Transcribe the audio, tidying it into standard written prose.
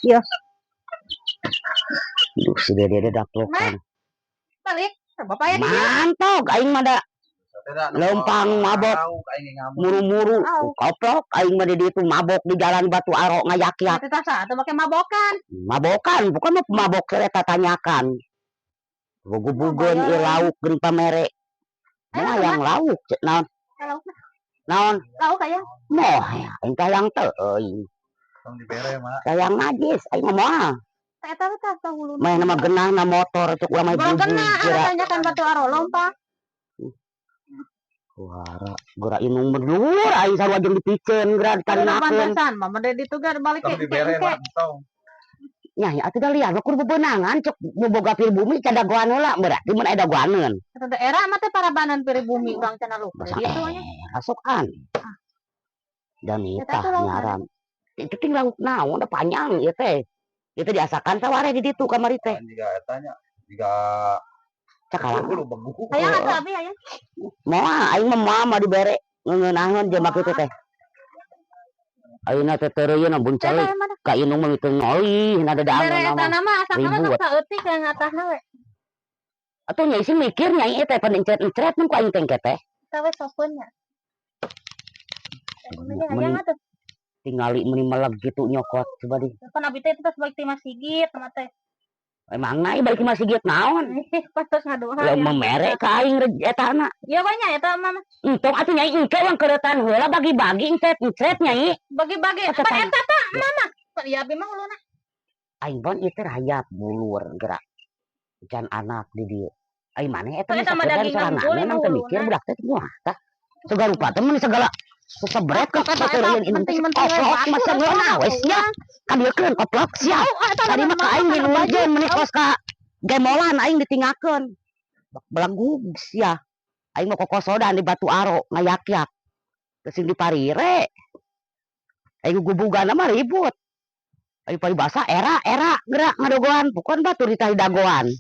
Iya. Duh, si Dede daklokan. Balik. Bapak ya. Mantap, aing mah da lempang mabok muru-muru koplok aing mah di ditu mabok di jalan Batu Aro ngayak-yak. Eta tasa atuh make mabokan. Mabokan, bukan mah mabok eta tanyakan. Gugubugeun ieu lauk geuning pamere. Moh yang lauk naon? Naon? Lauk aya. Moh ya, aing tayang teuing. Tong dibere mah. Tayang najis aing mah moal. Eta teh huluna. Main nama genahna motor cuk ulah mah bumbu. Tanyakan Batu Aro lompat. Wara, geura inung bener aing sarua jeung dipikeun geura ditarinakeun. Pantesan, mama de ditu gar balik Tong dibere mah tong. Nya atuh da liar kur bebenangan cek boboga pribumi cadagoan heula berarti mun aya dagoaneun. Eta daerah mah teh parabanan pribumi urang cenah lu. Ditu nya. Asukan. Dan itah nyaram. Itu tinggal naon da panjang ieu teh. Itu diasakan taware di ditu kamari teh. Jiga etanya, jiga cakalang lu beguh. Aya atuh abi aya. Moal aing mah dibere ngeunahkeun jeung kitu teh. Ayeuna teh teureun mun cari ka inung mah teu ngoli na dadaang nama. Bere eta mah asakna sok saeutik ka ngatahna we. Atuh nya isi mikir nya ieu teh pan encret-encret mun ku aing teh teh. Tah we sokeun nya. Aya atuh. Tingali meuni meleg gitu nyokot coba di. Kan abi teh terus balik ti Mas Sigit mah teh. Emang naik balik Mas Sigit naon? Pas ngadoa. Ya memere ka aing etana. Ieu banyak eta mah. Entong atuh nyai engke wang kereutan heula bagi-bagi encret-encret nyai. Bagi-bagi. Pan eta teh mama. Iya abi mah uluna. Aing pun ieu teh hayap bulur gerak. Can anak di dieu. Ai maneh eta mah daging sorangan memang teu mikir budak teh moal tah. Segala rupa teh mun segala sebret ka teureun inung koplok macam leuna wes nya. Kadiekeun koplok sia. Tadi mah ka aing diluwejeun meuni kos ka gemolan aing ditinggalkeun. Belenggu sia. Aing mau kokosodan di Batu Aro ngayak-yak. Teu di Parire. Aing gubugan mah ribut. Aing paribasa era gerak ngadogoan bukan batur di dagoan.